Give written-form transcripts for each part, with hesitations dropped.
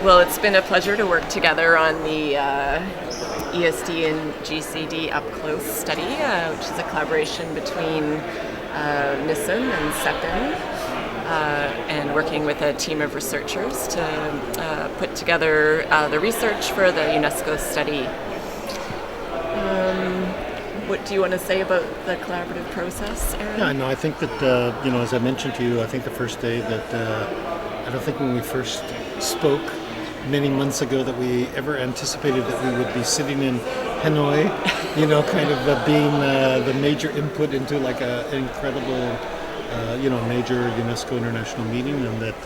Well, it's been a pleasure to work together on the ESD and GCED Up Close study, which is a collaboration between NISM and CEPIN, and working with a team of researchers to put together the research for the UNESCO study. What do you want to say about the collaborative process, Aaron? Yeah, no, I think that, as I mentioned to you, I think the first day that I don't think when we first spoke many months ago that we ever anticipated that we would be sitting in Ha Noi, kind of being the major input into like an incredible, major UNESCO international meeting, and that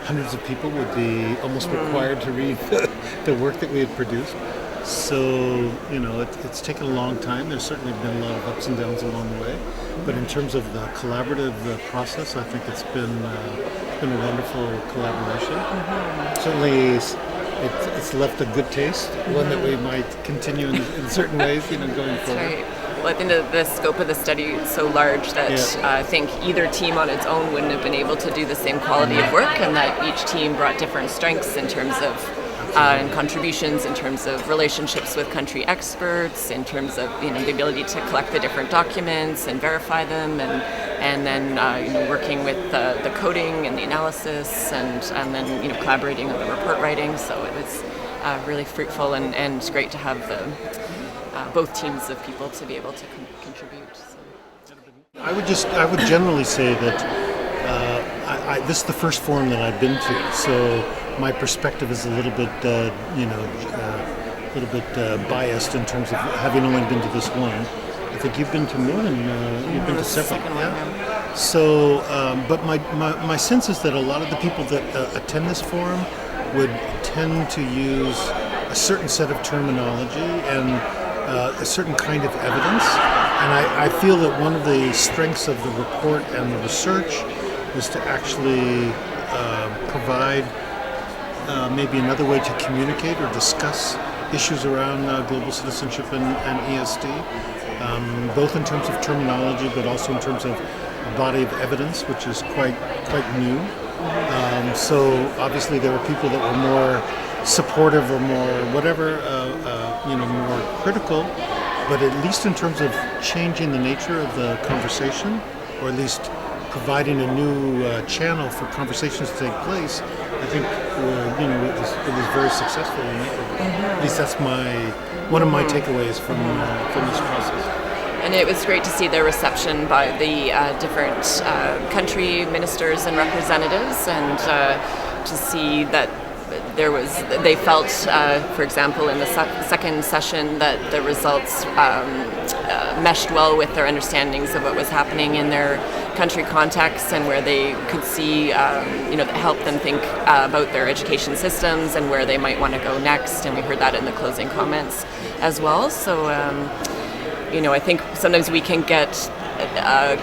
hundreds of people would be almost required to read the work that we had produced. So, it's taken a long time. There's certainly been a lot of ups and downs along the way. But in terms of the collaborative process, I think it's been a wonderful collaboration. Mm-hmm. Certainly, it's left a good taste, one that we might continue in certain ways, going forward. Right. Well, I think the scope of the study is so large that I think either team on its own wouldn't have been able to do the same quality of work, and that each team brought different strengths in terms of and contributions, in terms of relationships with country experts, in terms of the ability to collect the different documents and verify them, and then working with the coding and the analysis, and then collaborating on the report writing. So it was really fruitful and great to have both teams of people to be able to contribute. So. I would generally say that this is the first forum that I've been to, so my perspective is a little bit, biased in terms of having only been to this one. I think you've been to more, and you've been to several. Yeah. So, but my sense is that a lot of the people that attend this forum would tend to use a certain set of terminology and a certain kind of evidence. And I feel that one of the strengths of the report and the research is to actually provide maybe another way to communicate or discuss issues around global citizenship and ESD, both in terms of terminology, but also in terms of a body of evidence, which is quite new. So obviously there were people that were more supportive or more whatever, more critical, but at least in terms of changing the nature of the conversation, or at least providing a new channel for conversations to take place, I think it was very successful in that regard. At least that's one of my takeaways from this process. And it was great to see the reception by the different country ministers and representatives, and to see that they felt, for example, in the second session, that the results meshed well with their understandings of what was happening in their country contexts, and where they could see, that helped them think about their education systems and where they might want to go next. And we heard that in the closing comments as well. So, I think sometimes we can get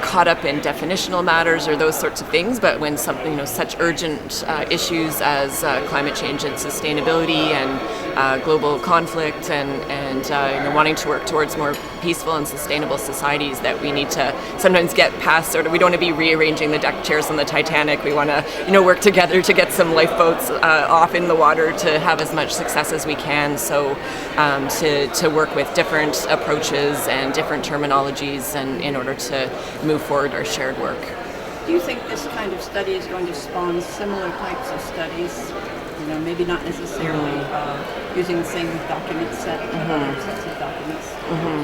caught up in definitional matters or those sorts of things, but when something, such urgent issues as climate change and sustainability and global conflict and wanting to work towards more peaceful and sustainable societies, that we need to sometimes get past we don't want to be rearranging the deck chairs on the Titanic. We want to work together to get some lifeboats off in the water to have as much success as we can. So to work with different approaches and different terminologies, and in order to move forward our shared work. Do you think this kind of study is going to spawn similar types of studies? Maybe not necessarily using the same document set, but other sets of documents.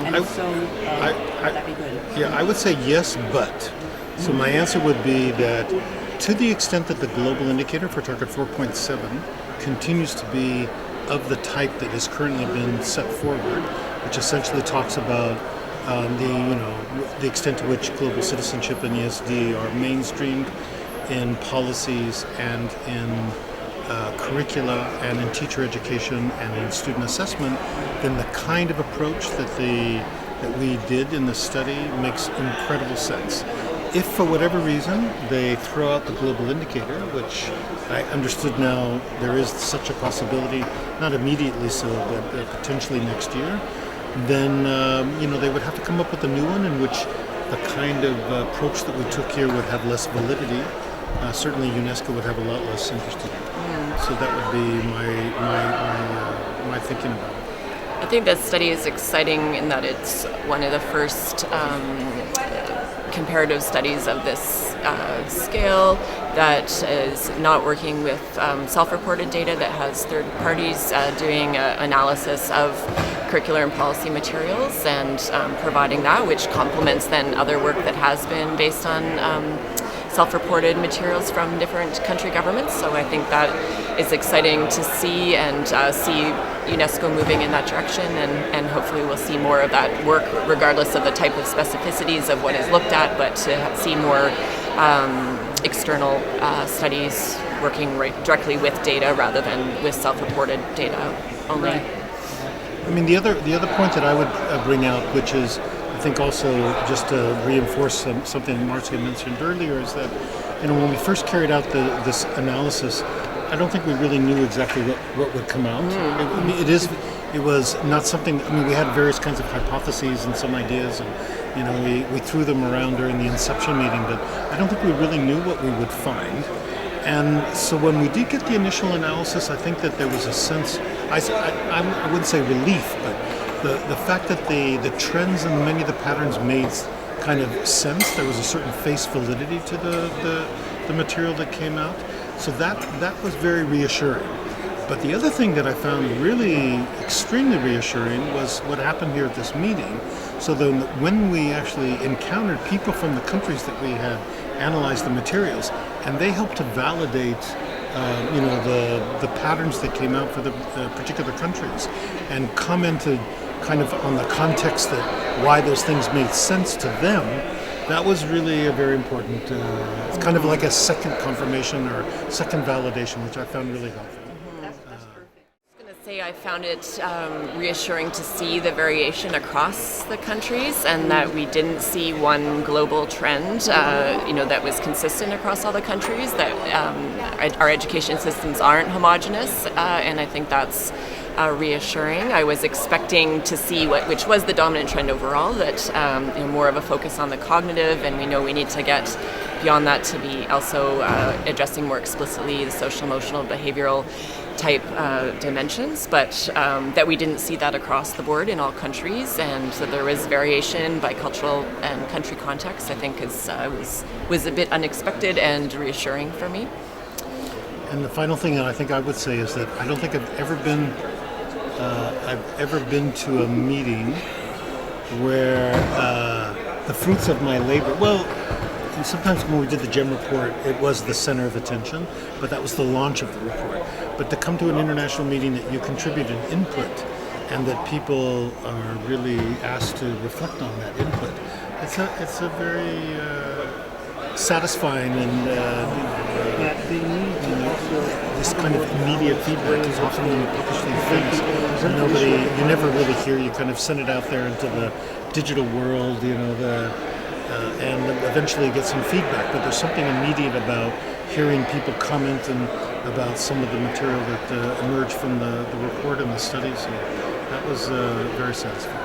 And would that be good? Yeah, I would say yes, but. So my answer would be that to the extent that the global indicator for target 4.7 continues to be of the type that has currently been set forward, which essentially talks about the extent to which global citizenship and ESD are mainstreamed in policies and in curricula and in teacher education and in student assessment, then the kind of approach that the that we did in the study makes incredible sense. If for whatever reason they throw out the global indicator, which I understood now there is such a possibility, not immediately so, but potentially next year, then they would have to come up with a new one in which the kind of approach that we took here would have less validity. Certainly UNESCO would have a lot less interest in it. So that would be my thinking about it. I think this study is exciting in that it's one of the first comparative studies of this scale that is not working with self-reported data, that has third parties doing analysis of curricular and policy materials and providing that, which complements then other work that has been based on self-reported materials from different country governments. So I think that is exciting to see, and see UNESCO moving in that direction, and hopefully we'll see more of that work regardless of the type of specificities of what is looked at, but to see more external studies working directly with data rather than with self-reported data only. Right. I mean, the other point that I would bring out, which is I think also just to reinforce something Marcia mentioned earlier, is that when we first carried out this analysis, I don't think we really knew exactly what would come out. It was not something. I mean, we had various kinds of hypotheses and some ideas, and we threw them around during the inception meeting, but I don't think we really knew what we would find. And so when we did get the initial analysis, I think that there was a sense, I wouldn't say relief, but the fact that the trends and many of the patterns made kind of sense. There was a certain face validity to the material that came out. So that was very reassuring. But the other thing that I found really extremely reassuring was what happened here at this meeting. So then when we actually encountered people from the countries that we had analyzed the materials, and they helped to validate the patterns that came out for the particular countries, and commented kind of on the context that why those things made sense to them. That was really a very important, it's kind of like a second confirmation or second validation, which I found really helpful. That's perfect. I was going to say I found it reassuring to see the variation across the countries, and that we didn't see one global trend, that was consistent across all the countries, that our education systems aren't homogenous, and I think that's reassuring. I was expecting to see which was the dominant trend overall, that more of a focus on the cognitive, and we know we need to get beyond that to be also addressing more explicitly the social, emotional, behavioral type dimensions, but that we didn't see that across the board in all countries, and so there was variation by cultural and country context. I think was a bit unexpected and reassuring for me. And the final thing that I think I would say is that I don't think I've ever been to a meeting where the fruits of my labor, sometimes when we did the GEM report, it was the center of attention, but that was the launch of the report. But to come to an international meeting that you contribute an input, and that people are really asked to reflect on that input, it's a very satisfying and this kind of immediate feedback is often when you publish these things. You never really hear. You kind of send it out there into the digital world, and eventually get some feedback. But there's something immediate about hearing people comment about some of the material that emerged from the report and the studies. So that was very satisfying.